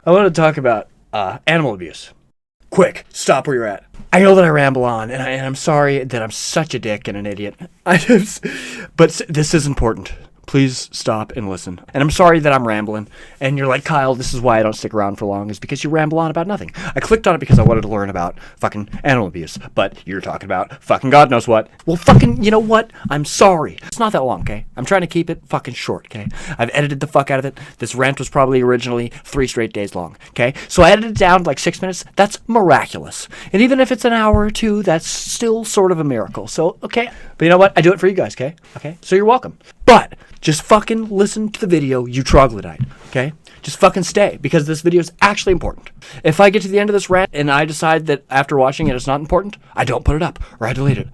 I want to talk about animal abuse. Quick, stop where you're at. I know that I ramble on, and I'm sorry that I'm such a dick and an idiot. But this is important. Please stop and listen. And I'm sorry that I'm rambling. And you're like, Kyle, this is why I don't stick around for long, is because you ramble on about nothing. I clicked on it because I wanted to learn about fucking animal abuse. But you're talking about fucking God knows what. Well, fucking, you know what? I'm sorry. It's not that long, okay? I'm trying to keep it fucking short, okay? I've edited the fuck out of it. This rant was probably originally 3 straight days long, okay? So I edited it down to like 6 minutes. That's miraculous. And even if it's an hour or two, that's still sort of a miracle. So, okay. But you know what? I do it for you guys, okay? Okay? So you're welcome. But just fucking listen to the video, you troglodyte, okay? Just fucking stay, because this video is actually important. If I get to the end of this rant and I decide that after watching it it's not important, I don't put it up, or I delete it.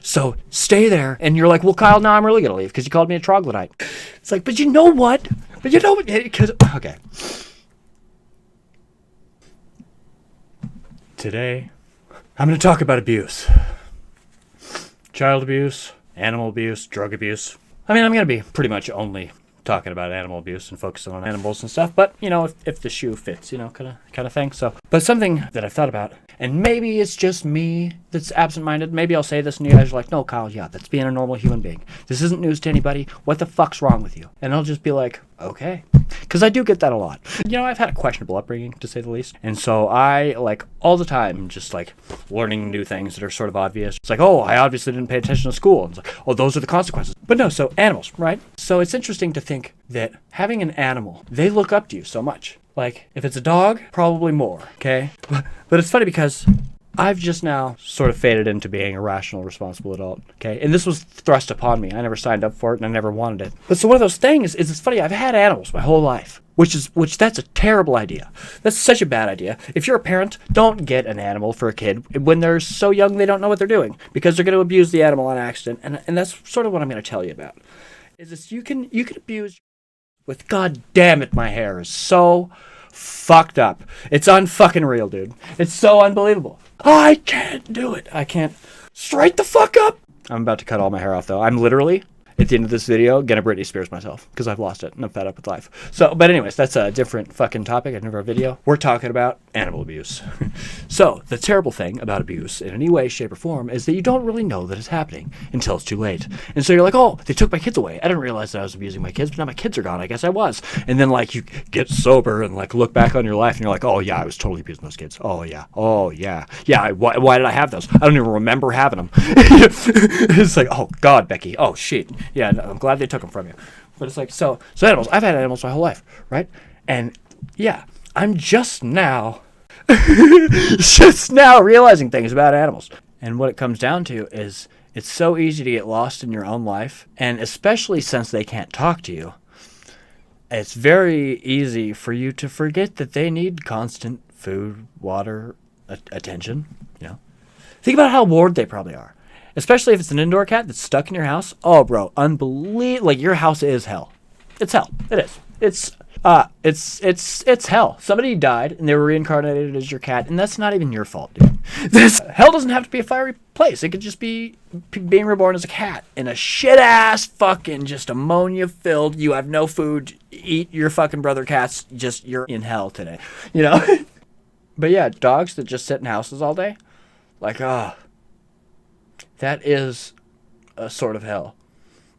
So stay there, and you're like, well, Kyle, now I'm really going to leave, because you called me a troglodyte. It's like, but you know what? Because, okay. Today, I'm going to talk about abuse. Child abuse, animal abuse, drug abuse. I mean, I'm going to be pretty much only talking about animal abuse and focusing on animals and stuff, but, you know, if the shoe fits, you know, kind of thing. So, but something that I've thought about, and maybe it's just me that's absent-minded. Maybe I'll say this and you guys are like, no, Kyle, yeah, that's being a normal human being. This isn't news to anybody. What the fuck's wrong with you? And I'll just be like, okay. Because I do get that a lot. You know, I've had a questionable upbringing, to say the least. And so I, like, all the time, just, like, learning new things that are sort of obvious. It's like, oh, I obviously didn't pay attention to school. And it's like, oh, those are the consequences. But no, so animals, right? So it's interesting to think that having an animal, they look up to you so much. Like, if it's a dog, probably more, okay? But it's funny because I've just now sort of faded into being a rational, responsible adult, okay? And this was thrust upon me. I never signed up for it, and I never wanted it. But so one of those things is, it's funny, I've had animals my whole life, which that's a terrible idea. That's such a bad idea. If you're a parent, don't get an animal for a kid when they're so young they don't know what they're doing, because they're going to abuse the animal on accident. And that's sort of what I'm going to tell you about. Is this, you can abuse with, god damn it, my hair is so fucked up. It's unfucking real, dude. It's so unbelievable. I can't do it. I can't. Straight the fuck up. I'm about to cut all my hair off, though. I'm literally, at the end of this video, gonna Britney Spears myself, because I've lost it and I'm fed up with life. So, but anyways, that's a different fucking topic, another video. We're talking about animal abuse. So, the terrible thing about abuse in any way, shape, or form is that you don't really know that it's happening until it's too late. And so you're like, oh, they took my kids away. I didn't realize that I was abusing my kids, but now my kids are gone. I guess I was. And then, like, you get sober and, like, look back on your life and you're like, oh, yeah, I was totally abusing those kids. Oh, yeah. Oh, yeah. Yeah, why did I have those? I don't even remember having them. It's like, oh, God, Becky. Oh, shit. Yeah, no, I'm glad they took them from you. But it's like, so animals. I've had animals my whole life, right? And, yeah, I'm just now realizing things about animals. And what it comes down to is it's so easy to get lost in your own life, and especially since they can't talk to you, it's very easy for you to forget that they need constant food, water, attention, you know. Think about how bored they probably are. Especially if it's an indoor cat that's stuck in your house. Oh, bro, unbelievable. Like, your house is hell. It's hell. It is. It's hell. Somebody died and they were reincarnated as your cat, and that's not even your fault, dude. Hell doesn't have to be a fiery place. It could just be being reborn as a cat in a shit-ass fucking just ammonia-filled, you have no food, eat your fucking brother cats, just you're in hell today. You know? But yeah, dogs that just sit in houses all day, like, that is a sort of hell.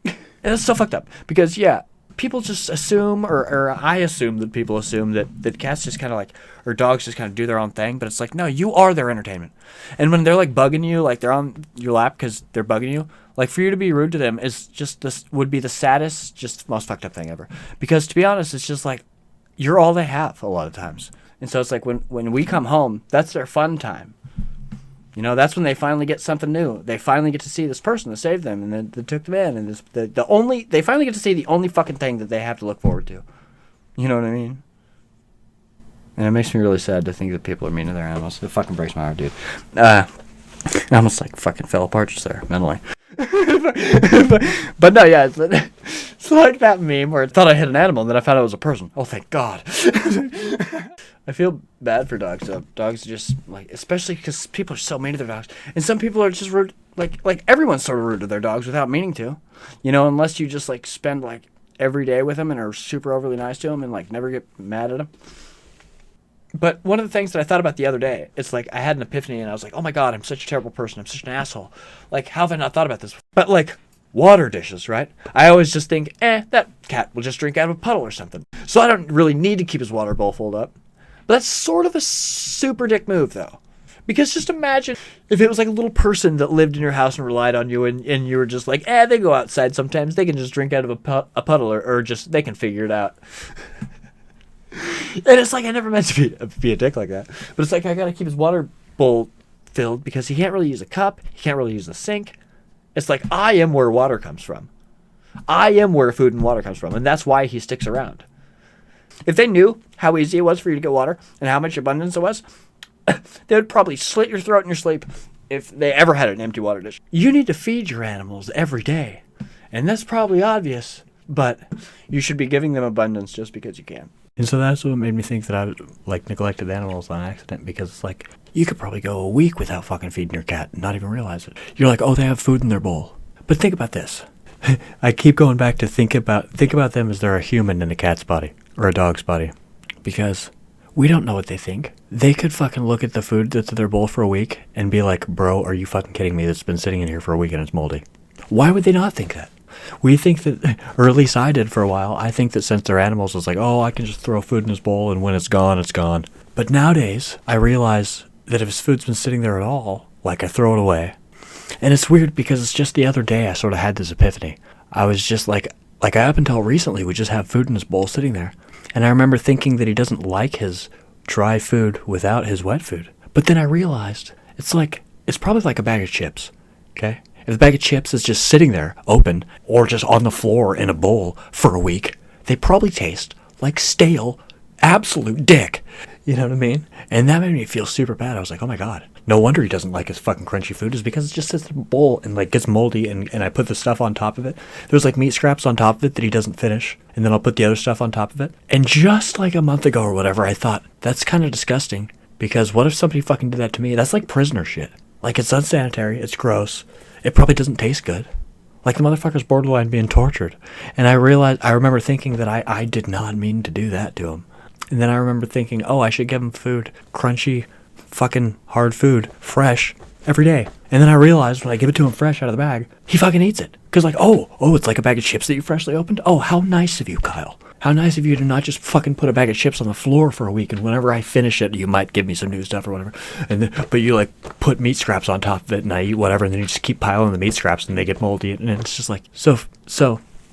And it's so fucked up. Because, yeah, people just assume, or I assume that people assume that cats just kind of like, or dogs just kind of do their own thing. But it's like, no, you are their entertainment. And when they're like bugging you, like they're on your lap because they're bugging you, like for you to be rude to them is just, this would be the saddest, just most fucked up thing ever. Because to be honest, it's just like, you're all they have a lot of times. And so it's like when we come home, that's their fun time. You know, that's when they finally get something new. They finally get to see this person that saved them and that took them in. And they finally get to see the only fucking thing that they have to look forward to. You know what I mean? And it makes me really sad to think that people are mean to their animals. It fucking breaks my heart, dude. I almost like fucking fell apart just there, mentally. but no, yeah, it's like that meme where I thought I hit an animal and then I found out it was a person. Oh, thank God. I feel bad for dogs, though. Dogs just, like, especially because people are so mean to their dogs. And some people are just rude, like everyone's sort of rude to their dogs without meaning to. You know, unless you just, like, spend, like, every day with them and are super overly nice to them and, like, never get mad at them. But one of the things that I thought about the other day, it's like I had an epiphany and I was like, oh my God, I'm such a terrible person. I'm such an asshole. Like, how have I not thought about this? But like water dishes, right? I always just think, that cat will just drink out of a puddle or something. So I don't really need to keep his water bowl filled up. But that's sort of a super dick move though. Because just imagine if it was like a little person that lived in your house and relied on you and you were just like, they go outside sometimes. They can just drink out of a puddle or just, they can figure it out. And it's like I never meant to be a dick like that. But it's like I gotta keep his water bowl filled because he can't really use a cup. He can't really use a sink. It's like I am where water comes from. I am where food and water comes from. And that's why he sticks around. If they knew how easy it was for you to get water and how much abundance it was, they would probably slit your throat in your sleep if they ever had an empty water dish. You need to feed your animals every day. And that's probably obvious. But you should be giving them abundance just because you can. And so that's what made me think that I like neglected animals on accident, because it's like you could probably go a week without fucking feeding your cat and not even realize it. You're like, oh, they have food in their bowl. But think about this. I keep going back to think about them as they're a human in a cat's body or a dog's body, because we don't know what they think. They could fucking look at the food that's in their bowl for a week and be like, bro, are you fucking kidding me? That's been sitting in here for a week and it's moldy. Why would they not think that? We think that, or at least I did for a while, I think that since they're animals, it's like, oh, I can just throw food in his bowl and when it's gone, it's gone. But nowadays, I realize that if his food's been sitting there at all, like I throw it away. And it's weird because it's just the other day I sort of had this epiphany. I was just like up until recently would just have food in his bowl sitting there. And I remember thinking that he doesn't like his dry food without his wet food. But then I realized it's probably like a bag of chips, okay? If the bag of chips is just sitting there, open, or just on the floor in a bowl for a week, they probably taste like stale, absolute dick. You know what I mean? And that made me feel super bad. I was like, oh my God, no wonder he doesn't like his fucking crunchy food, is because it just sits in a bowl and like gets moldy and I put the stuff on top of it. There's like meat scraps on top of it that he doesn't finish, and then I'll put the other stuff on top of it. And just like a month ago or whatever, I thought, that's kind of disgusting, because what if somebody fucking did that to me? That's like prisoner shit. Like, it's unsanitary, it's gross. It probably doesn't taste good. Like, the motherfucker's borderline being tortured. And I remember thinking that I did not mean to do that to him. And then I remember thinking, oh, I should give him food, crunchy, fucking hard food, fresh, every day. And then I realized when I give it to him fresh out of the bag, he fucking eats it. Because like, oh, it's like a bag of chips that you freshly opened? Oh, how nice of you, Kyle. How nice of you to not just fucking put a bag of chips on the floor for a week, and whenever I finish it, you might give me some new stuff or whatever. And then, but you like put meat scraps on top of it, and I eat whatever, and then you just keep piling the meat scraps, and they get moldy, and it's just like, so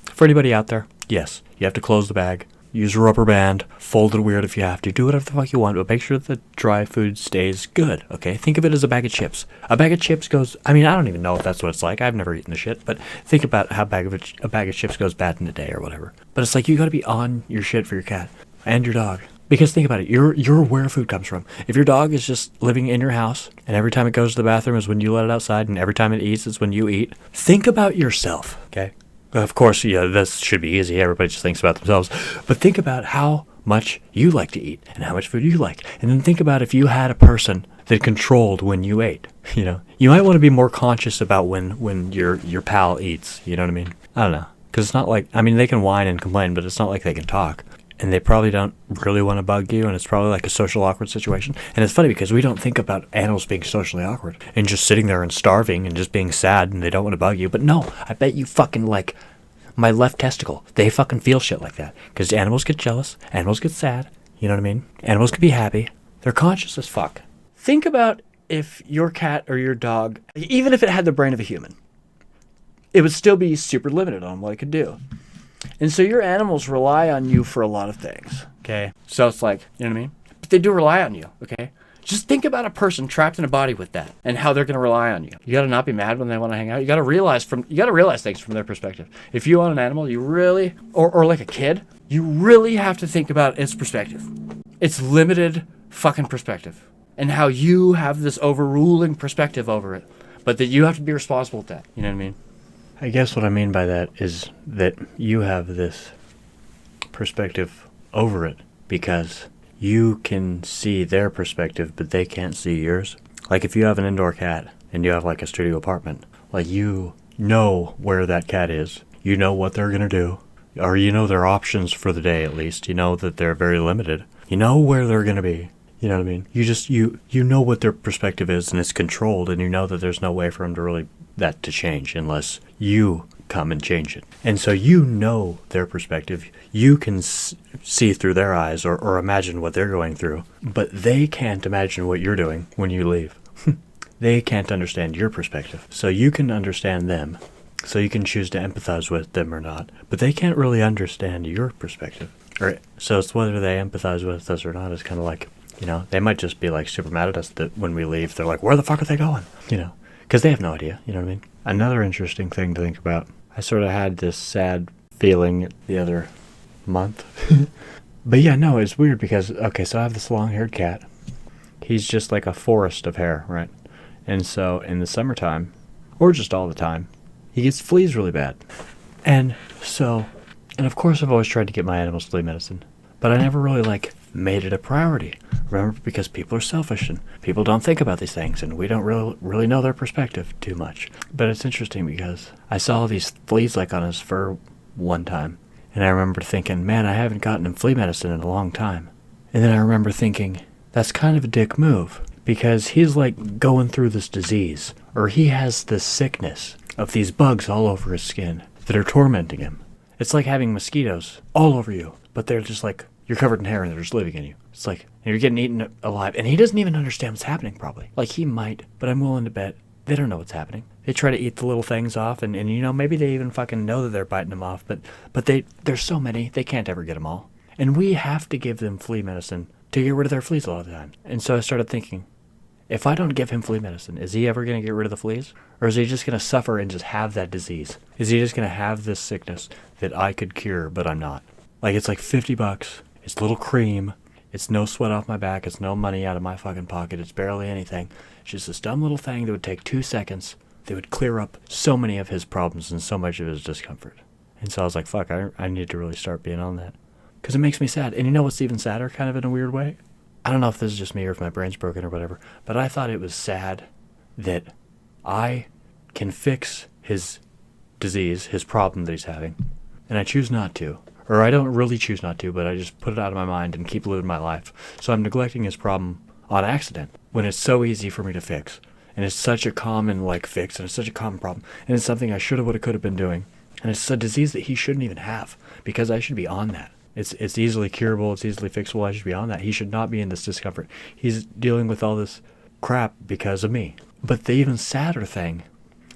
for anybody out there, yes, you have to close the bag, use a rubber band, fold it weird if you have to, do whatever the fuck you want, but make sure that the dry food stays good, okay? Think of it as a bag of chips. A bag of chips goes, I mean, I don't even know if that's what it's like. I've never eaten the shit, but think about how a bag of chips goes bad in a day or whatever. But it's like, you gotta be on your shit for your cat and your dog. Because think about it, you're where food comes from. If your dog is just living in your house, and every time it goes to the bathroom is when you let it outside, and every time it eats is when you eat, think about yourself, okay? Of course, yeah, this should be easy. Everybody just thinks about themselves. But think about how much you like to eat and how much food you like. And then think about if you had a person that controlled when you ate. You know, you might want to be more conscious about when your pal eats. You know what I mean? I don't know. Because it's not like, I mean, they can whine and complain, but it's not like they can talk. And they probably don't really want to bug you, and it's probably like a social awkward situation. And it's funny because we don't think about animals being socially awkward and just sitting there and starving and just being sad and they don't want to bug you. But no, I bet you fucking like my left testicle. They fucking feel shit like that. Because animals get jealous, animals get sad, you know what I mean? Animals can be happy. They're conscious as fuck. Think about if your cat or your dog, even if it had the brain of a human, it would still be super limited on what it could do. And so your animals rely on you for a lot of things, okay? So it's like, you know what I mean? But they do rely on you, okay? Just think about a person trapped in a body with that and how they're going to rely on you. You got to not be mad when they want to hang out. You got to realize things from their perspective. If you own an animal, you really, or like a kid, you really have to think about its perspective. Its limited fucking perspective. And how you have this overruling perspective over it. But that you have to be responsible with that. You know what I mean? I guess what I mean by that is that you have this perspective over it because you can see their perspective, but they can't see yours. Like if you have an indoor cat and you have like a studio apartment, like you know where that cat is. You know what they're going to do. Or you know their options for the day at least. You know that they're very limited. You know where they're going to be. You know what I mean? You know what their perspective is, and it's controlled, and you know that there's no way for them to really that to change unless you come and change it. And so you know their perspective. You can see through their eyes or imagine what they're going through, but they can't imagine what you're doing when you leave. They can't understand your perspective. So you can understand them. So you can choose to empathize with them or not, but they can't really understand your perspective. So it's whether they empathize with us or not is kind of like, they might just be like super mad at us that when we leave, they're like, where the fuck are they going? Because they have no idea, you know what I mean? Another interesting thing to think about, I sort of had this sad feeling the other month. But yeah, no, it's weird because, okay, so I have this long-haired cat. He's just like a forest of hair, right? And so in the summertime, or just all the time, he gets fleas really bad. And of course I've always tried to get my animals flea medicine, but I never really made it a priority. Remember, because people are selfish and people don't think about these things, and we don't really know their perspective too much. But it's interesting because I saw these fleas on his fur one time, and I remember thinking, man, I haven't gotten him flea medicine in a long time. And then I remember thinking, that's kind of a dick move, because he's going through this disease, or he has this sickness of these bugs all over his skin that are tormenting him. It's like having mosquitoes all over you, but they're just you're covered in hair and they're just living in you. It's and you're getting eaten alive, and he doesn't even understand what's happening probably. He might, but I'm willing to bet they don't know what's happening. They try to eat the little things off, and maybe they even fucking know that they're biting them off, but there's so many, they can't ever get them all. And we have to give them flea medicine to get rid of their fleas a lot of the time. And so I started thinking, if I don't give him flea medicine, is he ever going to get rid of the fleas? Or is he just going to suffer and just have that disease? Is he just going to have this sickness that I could cure, but I'm not? It's $50. It's a little cream. It's no sweat off my back. It's no money out of my fucking pocket. It's barely anything. It's just this dumb little thing that would take 2 seconds that would clear up so many of his problems and so much of his discomfort. And so I was like, fuck, I need to really start being on that. Because it makes me sad. And you know what's even sadder, kind of in a weird way? I don't know if this is just me or if my brain's broken or whatever, but I thought it was sad that I can fix his disease, his problem that he's having, and I choose not to. Or I don't really choose not to, but I just put it out of my mind and keep living my life. So I'm neglecting his problem on accident when it's so easy for me to fix. And it's such a common fix, and it's such a common problem. And it's something I should have, would have, could have been doing. And it's a disease that he shouldn't even have, because I should be on that. It's easily curable, it's easily fixable, I should be on that. He should not be in this discomfort. He's dealing with all this crap because of me. But the even sadder thing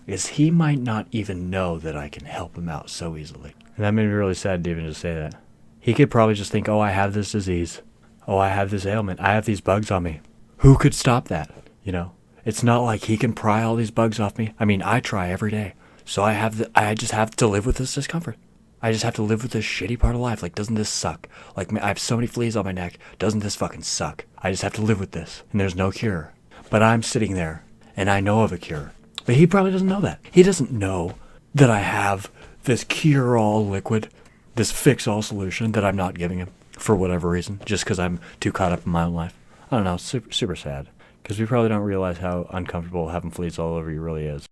is he might not even know that I can help him out so easily. And that made me really sad to even just say that. He could probably just think, oh, I have this disease. Oh, I have this ailment. I have these bugs on me. Who could stop that? It's not like he can pry all these bugs off me. I mean, I try every day. So I just have to live with this discomfort. I just have to live with this shitty part of life. Doesn't this suck? I have so many fleas on my neck. Doesn't this fucking suck? I just have to live with this. And there's no cure. But I'm sitting there, and I know of a cure. But he probably doesn't know that. He doesn't know that I have this cure-all liquid, this fix-all solution that I'm not giving him for whatever reason, just because I'm too caught up in my own life. I don't know, it's super, super sad. Because we probably don't realize how uncomfortable having fleas all over you really is.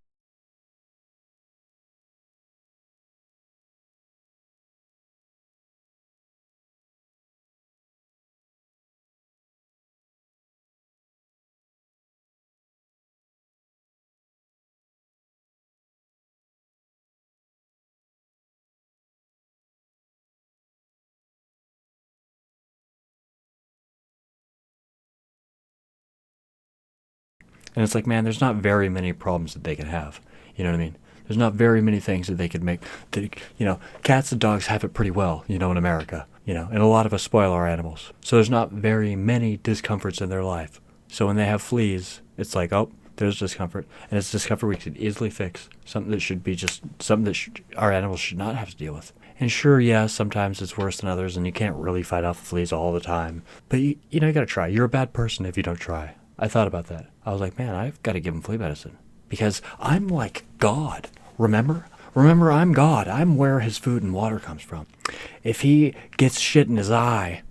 And it's man, there's not very many problems that they can have. You know what I mean? There's not very many things that they could make. Cats and dogs have it pretty well, in America. And a lot of us spoil our animals. So there's not very many discomforts in their life. So when they have fleas, it's oh, there's discomfort. And it's discomfort we could easily fix. Something that should be just something that our animals should not have to deal with. And sure, yeah, sometimes it's worse than others, and you can't really fight off the fleas all the time. But you gotta try. You're a bad person if you don't try. I thought about that. I was man, I've got to give him flea medicine. Because I'm like God. Remember? Remember, I'm God. I'm where his food and water comes from. If he gets shit in his eye,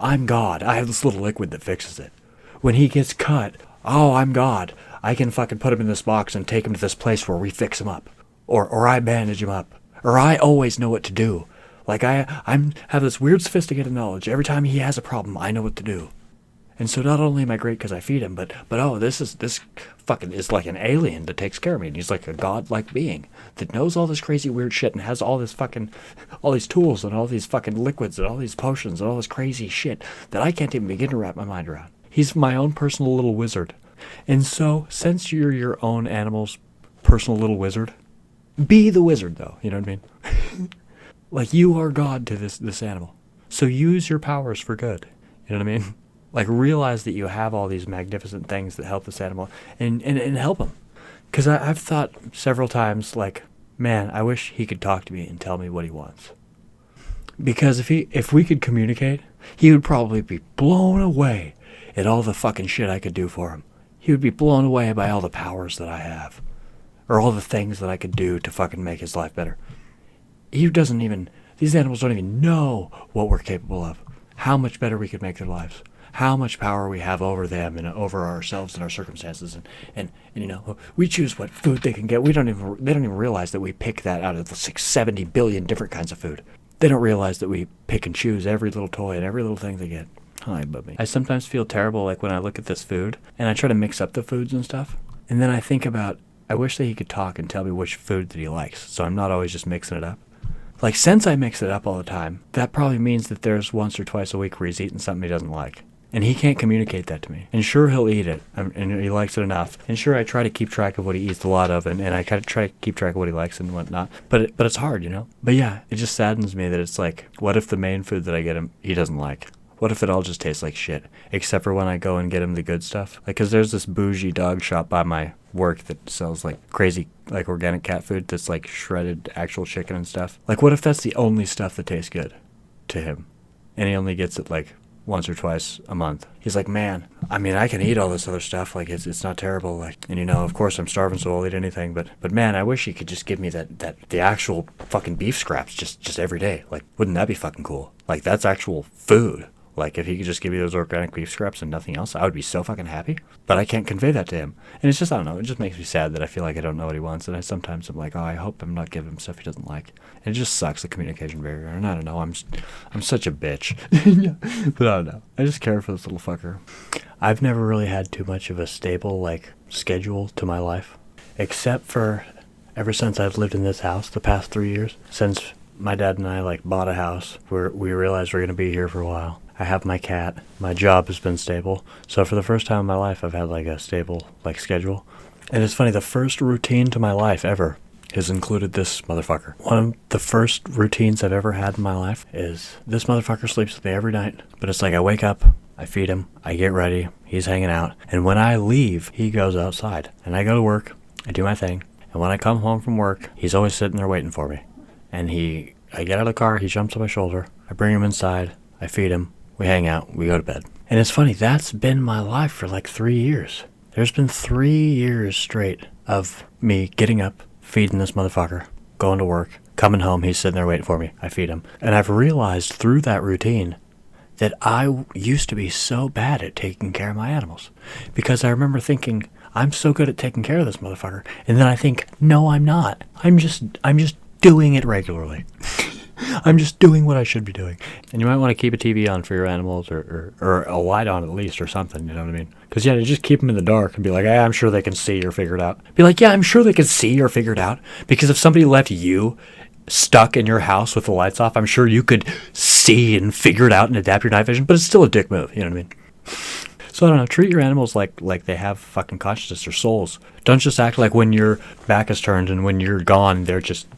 I'm God. I have this little liquid that fixes it. When he gets cut, oh, I'm God. I can fucking put him in this box and take him to this place where we fix him up. Or I bandage him up. Or I always know what to do. I have this weird sophisticated knowledge. Every time he has a problem, I know what to do. And so not only am I great because I feed him, but oh, this fucking is like an alien that takes care of me. And he's like a godlike being that knows all this crazy weird shit and has all these tools and all these fucking liquids and all these potions and all this crazy shit that I can't even begin to wrap my mind around. He's my own personal little wizard. And so, since you're your own animal's personal little wizard, be the wizard, though. You know what I mean? Like, you are God to this animal. So use your powers for good. You know what I mean? Like, realize that you have all these magnificent things that help this animal and help him. Because I've thought several times, like, man, I wish he could talk to me and tell me what he wants. Because if we could communicate, he would probably be blown away at all the fucking shit I could do for him. He would be blown away by all the powers that I have. Or all the things that I could do to fucking make his life better. These animals don't even know what we're capable of. How much better we could make their lives. How much power we have over them and over ourselves and our circumstances. And you know, we choose what food they can get. They don't even realize that we pick that out of the 70 billion different kinds of food. They don't realize that we pick and choose every little toy and every little thing they get. Hi, Bubby. I sometimes feel terrible, like when I look at this food and I try to mix up the foods and stuff. And then I think about, I wish that he could talk and tell me which food that he likes, so I'm not always just mixing it up. Like, since I mix it up all the time, that probably means that there's once or twice a week where he's eating something he doesn't like. And he can't communicate that to me. And sure, he'll eat it, and he likes it enough. And sure, I try to keep track of what he eats a lot of, and I kind of try to keep track of what he likes and whatnot. But it's hard, you know? But yeah, it just saddens me that it's like, what if the main food that I get him, he doesn't like? What if it all just tastes like shit? Except for when I go and get him the good stuff. Like, because there's this bougie dog shop by my work that sells, like, crazy, like, organic cat food that's, like, shredded actual chicken and stuff. Like, what if that's the only stuff that tastes good to him? And he only gets it, like, once or twice a month. He's like, man, I mean, I can eat all this other stuff. Like, it's not terrible. Like, and, you know, of course I'm starving, so I'll eat anything. But man, I wish he could just give me the actual fucking beef scraps just every day. Like, wouldn't that be fucking cool? Like, that's actual food. Like, if he could just give me those organic beef scraps and nothing else, I would be so fucking happy. But I can't convey that to him. And it's just, I don't know, it just makes me sad that I feel like I don't know what he wants. And sometimes I'm like, oh, I hope I'm not giving him stuff he doesn't like. And it just sucks, the communication barrier. And I don't know, I'm such a bitch. But I don't know. I just care for this little fucker. I've never really had too much of a stable, like, schedule to my life. Except for ever since I've lived in this house the past 3 years. Since my dad and I, like, bought a house where we realized we're going to be here for a while. I have my cat. My job has been stable. So for the first time in my life, I've had, like, a stable, like, schedule. And it's funny, the first routine to my life ever has included this motherfucker. One of the first routines I've ever had in my life is this motherfucker sleeps with me every night. But it's like I wake up, I feed him, I get ready, he's hanging out. And when I leave, he goes outside. And I go to work, I do my thing. And when I come home from work, he's always sitting there waiting for me. And I get out of the car, he jumps on my shoulder, I bring him inside, I feed him. We hang out, we go to bed. And it's funny, that's been my life for like 3 years. There's been 3 years straight of me getting up, feeding this motherfucker, going to work, coming home, he's sitting there waiting for me, I feed him. And I've realized through that routine that I used to be so bad at taking care of my animals. Because I remember thinking, I'm so good at taking care of this motherfucker. And then I think, no, I'm not. I'm just doing it regularly. I'm just doing what I should be doing. And you might want to keep a TV on for your animals or a light on at least or something, you know what I mean? Because, yeah, you just keep them in the dark and be like, hey, I'm sure they can see or figure it out. Be like, yeah, I'm sure they can see or figure it out. Because if somebody left you stuck in your house with the lights off, I'm sure you could see and figure it out and adapt your night vision, but it's still a dick move, you know what I mean? So I don't know, treat your animals like they have fucking consciousness or souls. Don't just act like when your back is turned and when you're gone, they just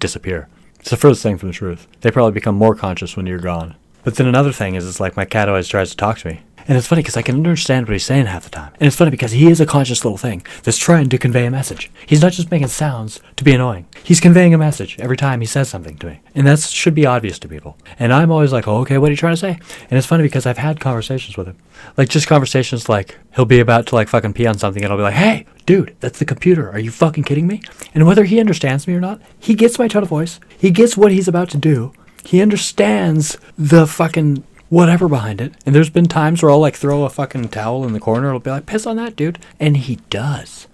disappear. It's the furthest thing from the truth. They probably become more conscious when you're gone. But then another thing is, it's like my cat always tries to talk to me. And it's funny because I can understand what he's saying half the time. And it's funny because he is a conscious little thing that's trying to convey a message. He's not just making sounds to be annoying. He's conveying a message every time he says something to me. And that should be obvious to people. And I'm always like, oh, okay, what are you trying to say? And it's funny because I've had conversations with him. Like, just conversations like, he'll be about to, like, fucking pee on something and I'll be like, hey, dude, that's the computer. Are you fucking kidding me? And whether he understands me or not, he gets my tone of voice. He gets what he's about to do. He understands the fucking whatever behind it. And there's been times where I'll, like, throw a fucking towel in the corner. It'll be like, piss on that, dude. And he does.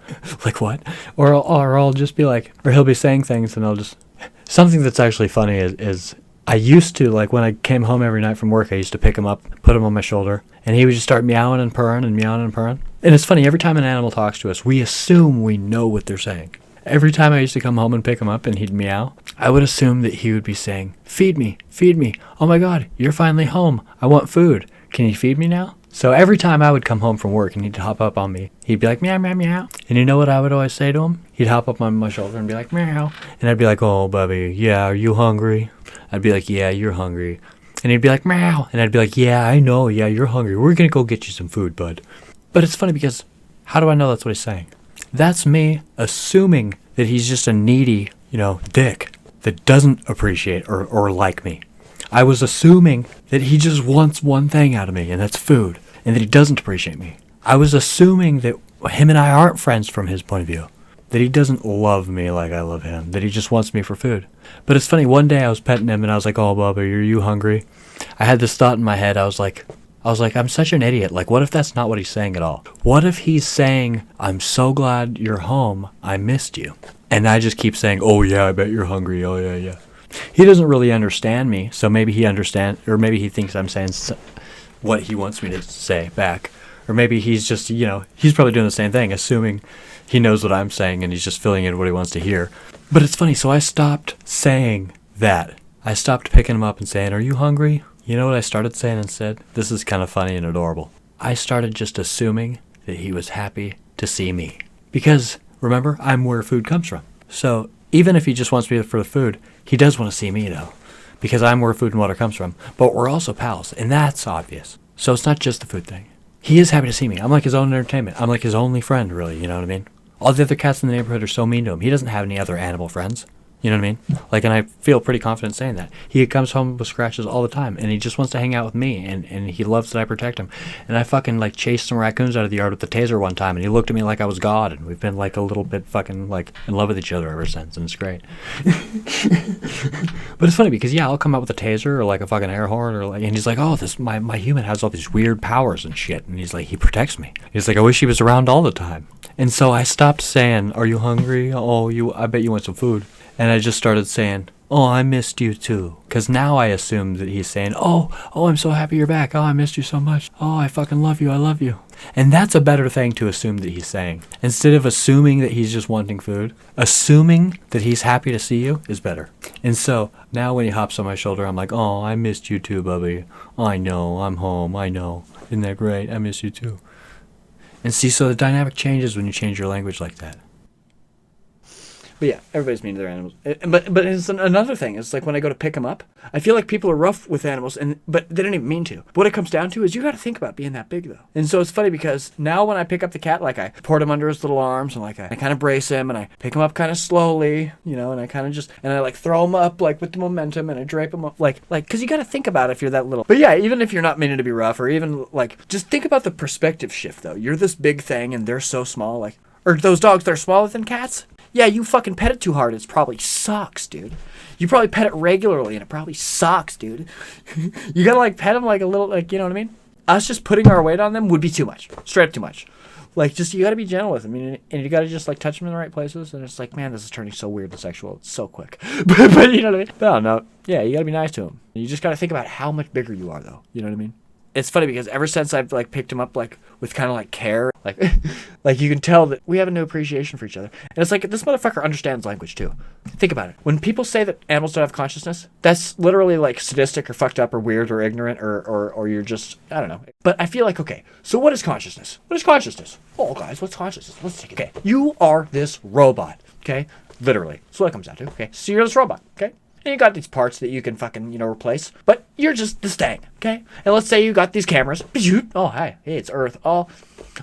Like, what? Or I'll just be like, or he'll be saying things and I'll just... Something that's actually funny is I used to, like, when I came home every night from work, I used to pick him up, put him on my shoulder, and he would just start meowing and purring and meowing and purring. And it's funny, every time an animal talks to us, we assume we know what they're saying. Every time I used to come home and pick him up and he'd meow, I would assume that he would be saying, feed me, feed me. Oh my God, you're finally home. I want food. Can you feed me now? So every time I would come home from work and he'd hop up on me, he'd be like, meow, meow, meow. And you know what I would always say to him? He'd hop up on my shoulder and be like, meow. And I'd be like, oh, Bubby, yeah, are you hungry? I'd be like, yeah, you're hungry. And he'd be like, meow. And I'd be like, yeah, I know, yeah, you're hungry. We're going to go get you some food, bud. But it's funny because how do I know that's what he's saying? That's me assuming that he's just a needy, dick that doesn't appreciate or like me. I was assuming that he just wants one thing out of me, and that's food, and that he doesn't appreciate me. I was assuming that him and I aren't friends from his point of view, that he doesn't love me like I love him, that he just wants me for food. But it's funny, one day I was petting him, and I was like, oh, Bubba, are you hungry? I had this thought in my head. I was like, I'm such an idiot. Like, what if that's not what he's saying at all? What if he's saying, I'm so glad you're home, I missed you. And I just keep saying, oh, yeah, I bet you're hungry, oh, yeah, yeah. He doesn't really understand me, so maybe he understands, or maybe he thinks I'm saying what he wants me to say back. Or maybe he's just, he's probably doing the same thing, assuming he knows what I'm saying and he's just filling in what he wants to hear. But it's funny, so I stopped saying that. I stopped picking him up and saying, are you hungry? You know what I started saying instead? This is kind of funny and adorable. I started just assuming that he was happy to see me. Because, remember, I'm where food comes from. So even if he just wants me for the food, he does want to see me, though, because I'm where food and water comes from. But we're also pals, and that's obvious. So it's not just the food thing. He is happy to see me. I'm like his own entertainment. I'm like his only friend, really, you know what I mean? All the other cats in the neighborhood are so mean to him. He doesn't have any other animal friends. You know what I mean? Like, and I feel pretty confident saying that. He comes home with scratches all the time, and he just wants to hang out with me, and he loves that I protect him. And I fucking, chased some raccoons out of the yard with the taser one time, and he looked at me like I was God, and we've been, a little bit fucking, in love with each other ever since, and it's great. But it's funny, because, yeah, I'll come out with a taser, or, a fucking air horn, and he's like, oh, my human has all these weird powers and shit, and he's like, he protects me. He's like, I wish he was around all the time. And so I stopped saying, are you hungry? Oh, I bet you want some food. And I just started saying, oh, I missed you too. Because now I assume that he's saying, oh, I'm so happy you're back. Oh, I missed you so much. Oh, I fucking love you. I love you. And that's a better thing to assume that he's saying. Instead of assuming that he's just wanting food, assuming that he's happy to see you is better. And so now when he hops on my shoulder, I'm like, oh, I missed you too, Bubby. I know. I'm home. I know. Isn't that great? I miss you too. And see, so the dynamic changes when you change your language like that. But yeah, everybody's mean to their animals. But it's another thing. It's like when I go to pick them up, I feel like people are rough with animals, but they don't even mean to. What it comes down to is you got to think about being that big, though. And so it's funny because now when I pick up the cat, I port him under his little arms, and I kind of brace him, and I pick him up kind of slowly, and I kind of just, and I throw him up with the momentum, and I drape him up, because you got to think about it if you're that little. But yeah, even if you're not meaning to be rough, or even just think about the perspective shift, though. You're this big thing, and they're so small, or those dogs, they're smaller than cats. Yeah, you fucking pet it too hard. It probably sucks, dude. You probably pet it regularly, and it probably sucks, dude. You gotta pet them a little, you know what I mean? Us just putting our weight on them would be too much. Straight up too much. You gotta be gentle with them. And you gotta just touch them in the right places. And it's man, this is turning so weird and sexual. It's so quick. but you know what I mean? No. Yeah, you gotta be nice to them. You just gotta think about how much bigger you are, though. You know what I mean? It's funny because ever since I've picked him up with kind of care, you can tell that we have a new appreciation for each other. And it's this motherfucker understands language too. Think about it. When people say that animals don't have consciousness, that's literally sadistic or fucked up or weird or ignorant or you're just, I don't know. But I feel okay, so what is consciousness? What is consciousness? Oh guys, what's consciousness? Let's take it. Okay, you are this robot, okay? Literally. That's what it comes down to, okay? So you're this robot, okay? And you got these parts that you can fucking, replace. But you're just this thing, okay? And let's say you got these cameras. Oh, hey, it's Earth. Oh,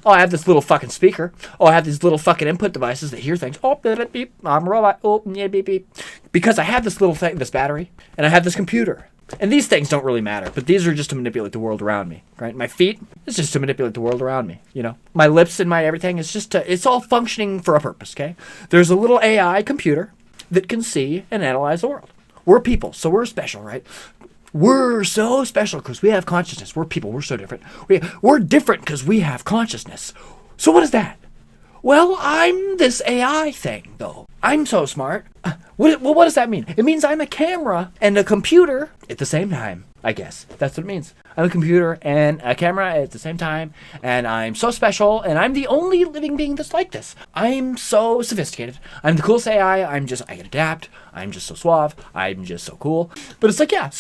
I have this little fucking speaker. Oh, I have these little fucking input devices that hear things. Oh, beep, beep, I'm a robot. Oh, yeah, beep, beep. Because I have this little thing, this battery, and I have this computer. And these things don't really matter, but these are just to manipulate the world around me, right? My feet, it's just to manipulate the world around me, My lips and my everything, it's all functioning for a purpose, okay? There's a little AI computer that can see and analyze the world. We're people, so we're special, right? We're so special because we have consciousness. We're people. We're so different. We're different because we have consciousness. So what is that? Well, I'm this AI thing, though. I'm so smart. What does that mean? It means I'm a camera and a computer at the same time, I guess. That's what it means. I'm a computer and a camera at the same time, and I'm so special, and I'm the only living being that's like this. I'm so sophisticated. I'm the coolest AI. I can adapt. I'm just so suave. I'm just so cool. But it's like, yeah,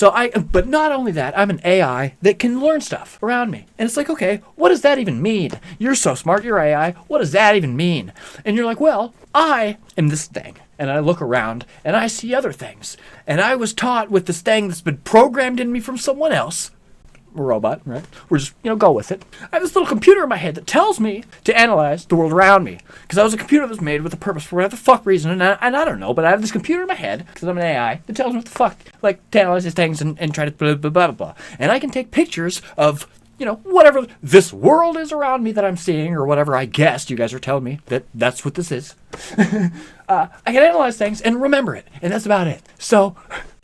but not only that, I'm an AI that can learn stuff around me. And it's like, okay, what does that even mean? You're so smart, you're AI. What does that even mean? And you're like, well, I am this thing. And I look around and I see other things. And I was taught with this thing that's been programmed in me from someone else. A robot, right? We're just, go with it. I have this little computer in my head that tells me to analyze the world around me. Because I was a computer that was made with a purpose for whatever the fuck reason. And I don't know, but I have this computer in my head, because I'm an AI, that tells me what the fuck, like, to analyze these things and try to blah, blah, blah, blah, blah. And I can take pictures of, whatever this world is around me that I'm seeing, or whatever I guessed you guys are telling me that that's what this is. I can analyze things and remember it, and that's about it. So,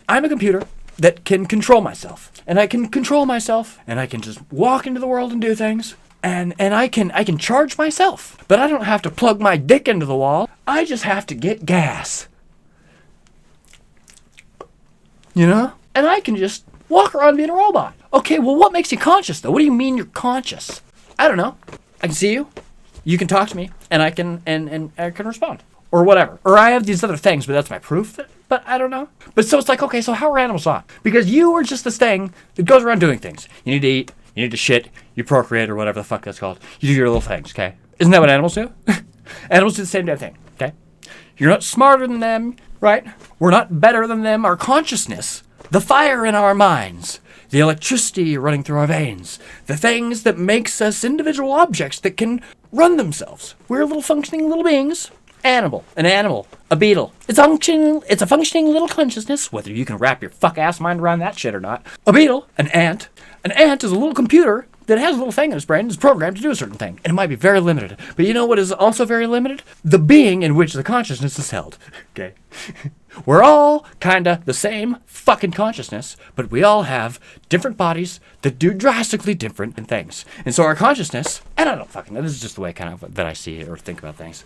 I'm a computer that can control myself. And I can control myself, and I can just walk into the world and do things, and I can charge myself. But I don't have to plug my dick into the wall. I just have to get gas. And I can just walk around being a robot. Okay, well, what makes you conscious, though? What do you mean you're conscious? I don't know. I can see you. You can talk to me, and I can and I can respond. Or whatever. Or I have these other things, but that's my proof. But I don't know. But so it's like, okay, so how are animals on? Because you are just this thing that goes around doing things. You need to eat, you need to shit, you procreate, or whatever the fuck that's called. You do your little things, okay? Isn't that what animals do? Animals do the same damn thing, okay? You're not smarter than them, right? We're not better than them. Our consciousness, the fire in our minds, the electricity running through our veins, the things that makes us individual objects that can run themselves. We're little functioning little beings. An animal, a beetle. It's a functioning little consciousness, whether you can wrap your fuck ass mind around that shit or not. A beetle, an ant. An ant is a little computer that has a little thing in its brain and is programmed to do a certain thing. And it might be very limited. But you know what is also very limited? The being in which the consciousness is held. Okay. We're all kinda the same fucking consciousness, but we all have different bodies that do drastically different things. And so our consciousness, and I don't fucking know, this is just the way kind of that I see it or think about things.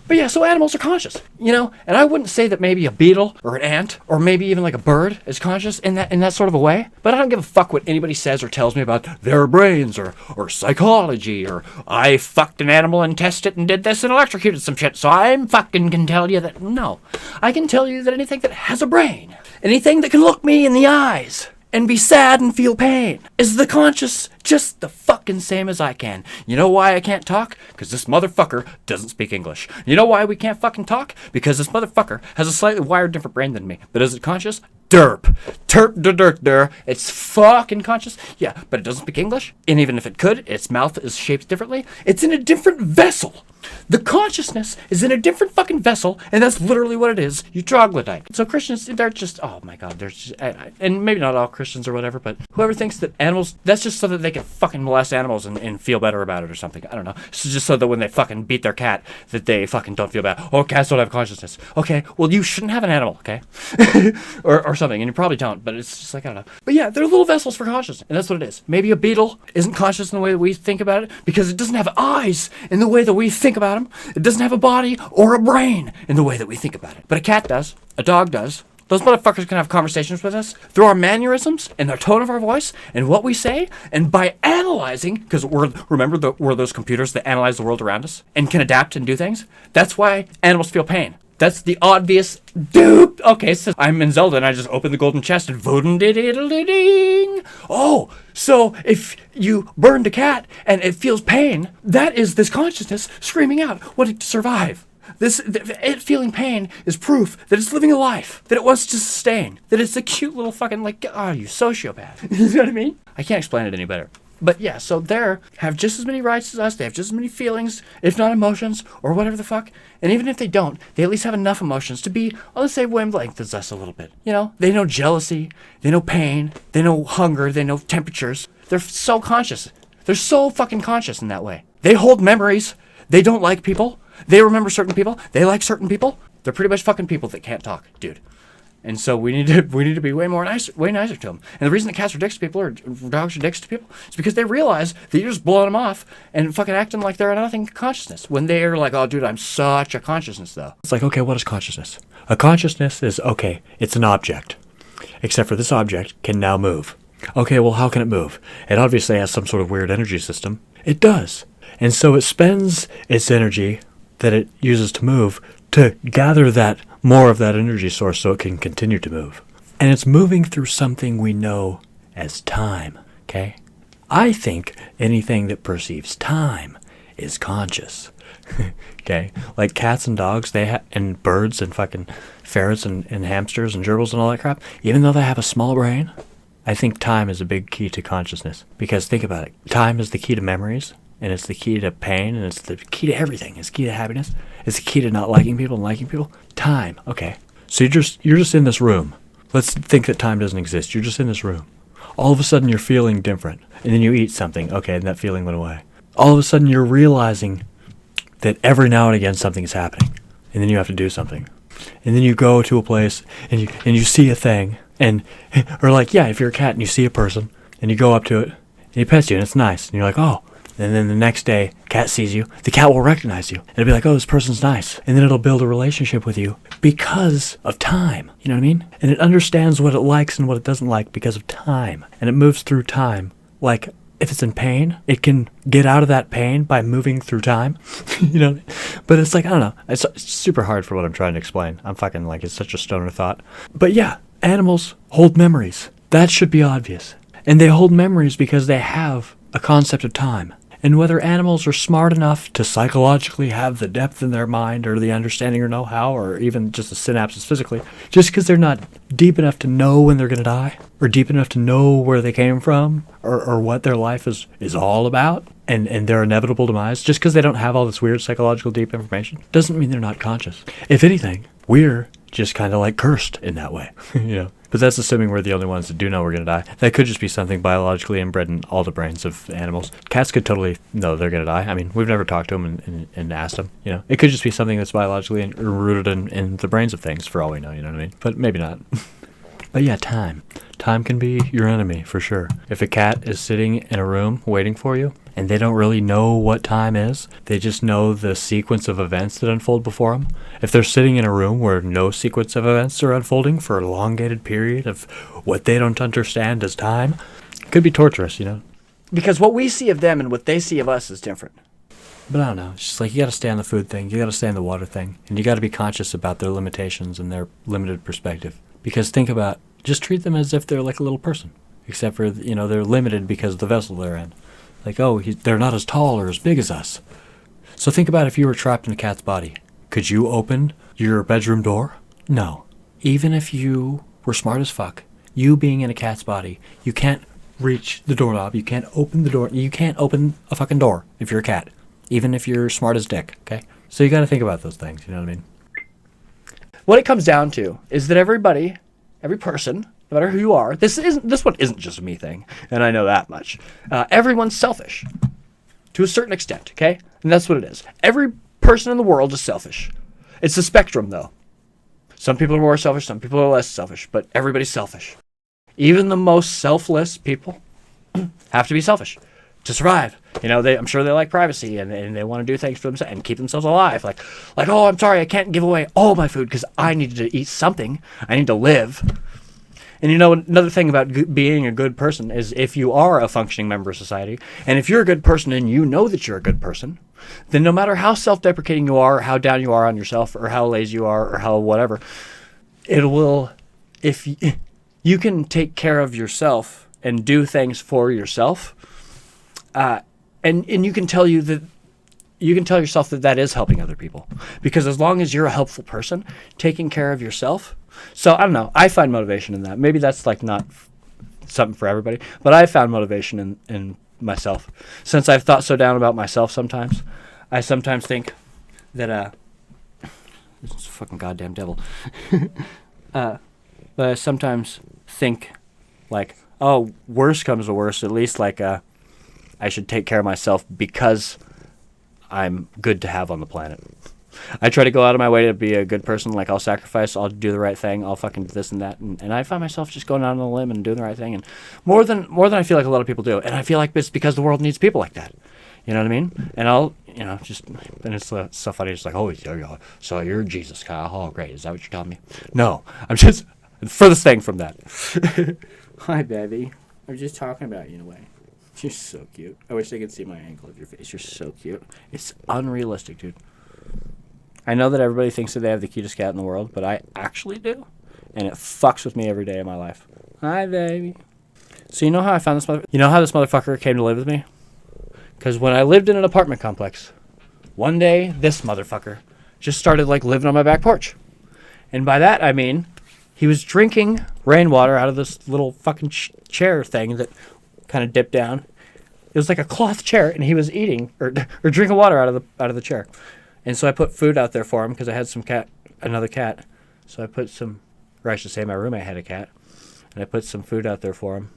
But yeah, so animals are conscious, and I wouldn't say that maybe a beetle or an ant or maybe even like a bird is conscious in that sort of a way. But I don't give a fuck what anybody says or tells me about their brains or psychology or I fucked an animal and tested it and did this and electrocuted some shit. So I fucking can tell you that no. I can tell you that anything that has a brain, anything that can look me in the eyes and be sad and feel pain is the conscious just the fucking same as I can. You know why I can't talk? Because this motherfucker doesn't speak English. You know why we can't fucking talk? Because this motherfucker has a slightly wired different brain than me. But is it conscious? Derp. Terp, der. It's fucking conscious. Yeah, but it doesn't speak English. And even if it could, its mouth is shaped differently. It's in a different vessel. The consciousness is in a different fucking vessel, and that's literally what it is. You troglodyte. So Christians, they're just, oh my god, they're just, and maybe not all Christians or whatever, but whoever thinks that animals, that's just so that they can fucking molest animals and feel better about it or something. I don't know. It's just so that when they fucking beat their cat, that they fucking don't feel bad. Oh, cats don't have consciousness. Okay, well, you shouldn't have an animal, okay? or something, and you probably don't, but it's just like, I don't know. But yeah, they're little vessels for consciousness, and that's what it is. Maybe a beetle isn't conscious in the way that we think about it, because it doesn't have eyes in the way that we think about them. It doesn't have a body or a brain in the way that we think about it. But a cat does. A dog does. Those motherfuckers can have conversations with us through our mannerisms and the tone of our voice and what we say. And by analyzing, because we're those computers that analyze the world around us and can adapt and do things. That's why animals feel pain. That's the obvious dupe. Okay, so I'm in Zelda and I just open the golden chest and voodoo-ding. Oh, so if you burned a cat and it feels pain, that is this consciousness screaming out, wanting to survive. It feeling pain is proof that it's living a life, that it wants to sustain, that it's a cute little fucking, like, oh, you sociopath. You know what I mean? I can't explain it any better. But yeah, so they have just as many rights as us, they have just as many feelings, if not emotions, or whatever the fuck. And even if they don't, they at least have enough emotions to be on the same wavelength as us a little bit. They know jealousy, they know pain, they know hunger, they know temperatures. They're so conscious. They're so fucking conscious in that way. They hold memories. They don't like people. They remember certain people. They like certain people. They're pretty much fucking people that can't talk, dude. And so we need to be way nicer to them. And the reason that cats are dicks to people or dogs are dicks to people is because they realize that you're just blowing them off and fucking acting like they're nothing consciousness. When they're like, oh, dude, I'm such a consciousness, though. It's like, okay, what is consciousness? A consciousness is, okay, it's an object. Except for this object can now move. Okay, well, how can it move? It obviously has some sort of weird energy system. It does. And so it spends its energy that it uses to move to gather that more of that energy source so it can continue to move. And it's moving through something we know as time, okay? I think anything that perceives time is conscious, okay? Like cats and dogs, and birds and fucking ferrets and hamsters and gerbils and all that crap, even though they have a small brain, I think time is a big key to consciousness. Because think about it, time is the key to memories, and it's the key to pain, and it's the key to everything. It's the key to happiness. It's the key to not liking people and liking people. Time. Okay. So you're just in this room. Let's think that time doesn't exist. You're just in this room. All of a sudden you're feeling different. And then you eat something. Okay, and that feeling went away. All of a sudden you're realizing that every now and again something is happening. And then you have to do something. And then you go to a place and you see a thing. Or like, yeah, if you're a cat and you see a person and you go up to it and he pets you and it's nice. And you're like, oh. And then the next day, cat sees you. The cat will recognize you. It'll be like, oh, this person's nice. And then it'll build a relationship with you because of time. You know what I mean? And it understands what it likes and what it doesn't like because of time. And it moves through time. Like, if it's in pain, it can get out of that pain by moving through time. You know? But it's like, I don't know. It's super hard for what I'm trying to explain. I'm fucking like, it's such a stoner thought. But yeah, animals hold memories. That should be obvious. And they hold memories because they have a concept of time. And whether animals are smart enough to psychologically have the depth in their mind or the understanding or know-how or even just the synapses physically, just because they're not deep enough to know when they're going to die or deep enough to know where they came from or what their life is all about and their inevitable demise, just because they don't have all this weird psychological deep information, doesn't mean they're not conscious. If anything, we're just kind of like cursed in that way, you know. But that's assuming we're the only ones that do know we're going to die. That could just be something biologically inbred in all the brains of animals. Cats could totally know they're going to die. I mean, we've never talked to them and asked them, you know. It could just be something that's biologically rooted in the brains of things, for all we know, you know what I mean? But maybe not. But yeah, time. Time can be your enemy, for sure. If a cat is sitting in a room waiting for you, and they don't really know what time is, they just know the sequence of events that unfold before them. If they're sitting in a room where no sequence of events are unfolding for an elongated period of what they don't understand as time, it could be torturous, you know? Because what we see of them and what they see of us is different. But I don't know, it's just like you gotta stay on the food thing, you gotta stay on the water thing, and you gotta be conscious about their limitations and their limited perspective. Because think about, just treat them as if they're like a little person. Except for, you know, they're limited because of the vessel they're in. Like, oh, they're not as tall or as big as us. So think about if you were trapped in a cat's body. Could you open your bedroom door? No. Even if you were smart as fuck, you being in a cat's body, you can't reach the doorknob. You can't open the door. You can't open a fucking door if you're a cat. Even if you're smart as dick, okay? So you gotta think about those things, you know what I mean? What it comes down to is that everybody, every person, no matter who you are, this one isn't just a me thing, and I know that much. Everyone's selfish to a certain extent, okay? And that's what it is. Every person in the world is selfish. It's a spectrum, though. Some people are more selfish, some people are less selfish, but everybody's selfish. Even the most selfless people have to be selfish to survive. You know, I'm sure they like privacy and they want to do things for themselves and keep themselves alive. Like, oh, I'm sorry, I can't give away all my food because I need to eat something. I need to live. And you know, another thing about being a good person is if you are a functioning member of society, and if you're a good person and you know that you're a good person, then no matter how self-deprecating you are, or how down you are on yourself, or how lazy you are, or how whatever, if you can take care of yourself and do things for yourself, and you can tell yourself that is helping other people. Because as long as you're a helpful person, taking care of yourself. So I don't know. I find motivation in that. Maybe that's like not something for everybody, but I found motivation in myself. Since I've thought so down about myself sometimes, I sometimes think that this is a fucking goddamn devil. But I sometimes think like, oh, worse comes to worse. At least like I should take care of myself because I'm good to have on the planet. I try to go out of my way to be a good person. Like, I'll sacrifice, I'll do the right thing, I'll fucking do this and that. And I find myself just going out on a limb and doing the right thing. And more than I feel like a lot of people do. And I feel like it's because the world needs people like that. You know what I mean? And I'll, just, and it's so funny. It's like, oh, yeah, so you're Jesus, Kyle. Oh, great. Is that what you're telling me? No, I'm just the furthest thing from that. Hi, baby. I'm just talking about you in a way. You're so cute. I wish they could see my angle of your face. You're so cute. It's unrealistic, dude. I know that everybody thinks that they have the cutest cat in the world, but I actually do. And it fucks with me every day of my life. Hi, baby. So you know how I found this You know how this motherfucker came to live with me? Because when I lived in an apartment complex, one day, this motherfucker just started, like, living on my back porch. And by that, I mean, he was drinking rainwater out of this little fucking chair thing that kind of dipped down. It was like a cloth chair, and he was eating or drinking water out of the chair. And so I put food out there for him because I had another cat. So I put some, or I should say my roommate had a cat, and I put some food out there for him.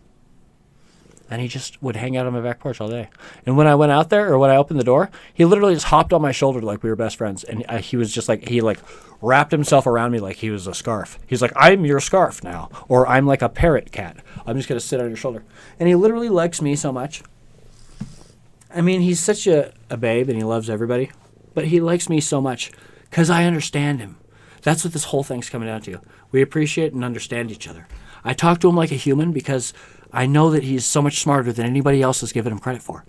And he just would hang out on my back porch all day. And when I went out there, or when I opened the door, he literally just hopped on my shoulder like we were best friends. And he was just like, he like wrapped himself around me like he was a scarf. He's like, I'm your scarf now. Or I'm like a parrot cat. I'm just going to sit on your shoulder. And he literally likes me so much. I mean, he's such a babe and he loves everybody. But he likes me so much because I understand him. That's what this whole thing's coming down to. We appreciate and understand each other. I talk to him like a human because I know that he's so much smarter than anybody else has given him credit for.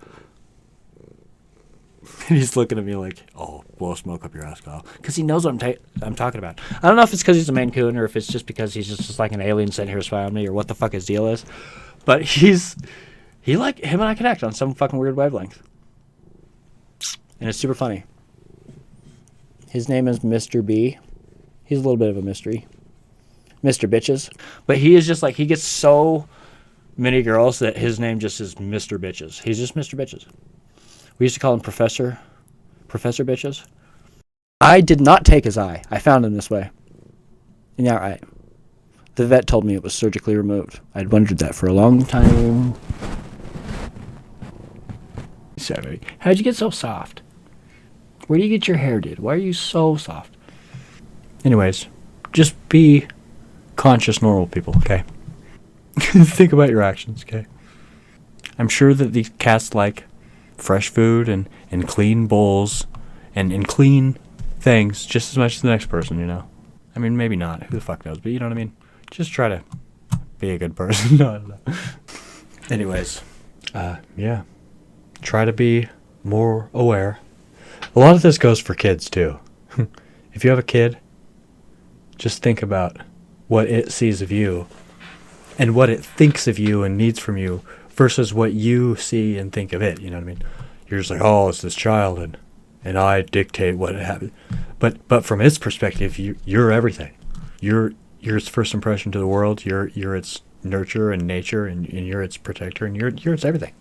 And he's looking at me like, oh, blow smoke up your ass, Kyle. Because he knows what I'm talking about. I don't know if it's because he's a Maine Coon or if it's just because he's just like an alien sent here to spy on me or what the fuck his deal is. But him and I connect on some fucking weird wavelength. And it's super funny. His name is Mr. B. He's a little bit of a mystery. Mr. Bitches. But he is just like, he gets so many girls that his name just is Mr. Bitches. He's just Mr. Bitches. We used to call him Professor Bitches. I did not take his eye. I found him this way. Yeah, right. The vet told me it was surgically removed. I'd wondered that for a long time. Sorry. How'd you get so soft? Where do you get your hair, dude? Why are you so soft? Anyways, just be conscious, normal people, okay? Think about your actions, okay? I'm sure that these cats like fresh food and clean bowls and clean things just as much as the next person, you know? I mean, maybe not. Who the fuck knows? But you know what I mean? Just try to be a good person. No, I don't know. Anyways, yeah. Try to be more aware. A lot of this goes for kids, too. If you have a kid, just think about what it sees of you and what it thinks of you and needs from you versus what you see and think of it. You know what I mean? You're just like, oh, it's this child, and I dictate what it happens. But from its perspective, you're everything. You're its first impression to the world. You're its nurture and nature, and you're its protector, and you're its everything.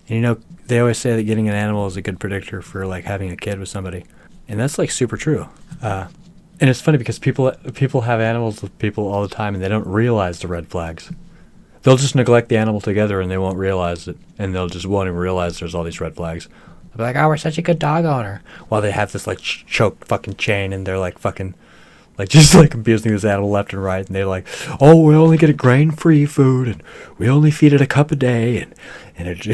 And you know, they always say that getting an animal is a good predictor for like having a kid with somebody, and that's like super true. And it's funny because people have animals with people all the time, and they don't realize the red flags. They'll just neglect the animal together, and they won't realize it, and they'll just won't even realize there's all these red flags. They'll be like, "Oh, we're such a good dog owner," while they have this like choked fucking chain, and they're like fucking, like just like abusing this animal left and right, and they're like, "Oh, we only get a grain-free food, and we only feed it a cup a day," and it,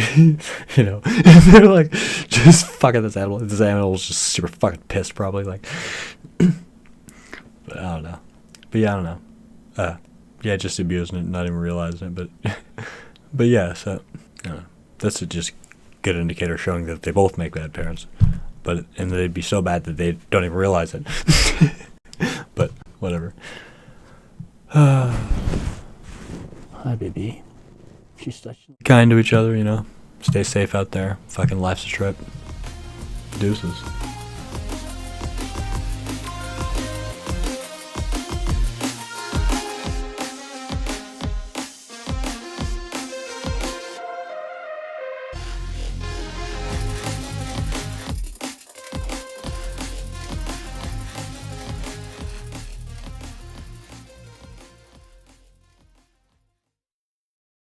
you know, and they're like just fucking this animal. This animal's just super fucking pissed, probably like. But I don't know. But yeah, I don't know. Yeah, just abusing it, not even realizing it. But yeah, so that's a just good indicator showing that they both make bad parents. And they'd be so bad that they don't even realize it. But whatever. Hi, baby. She's such kind to each other, you know. Stay safe out there. Fucking life's a trip. Deuces.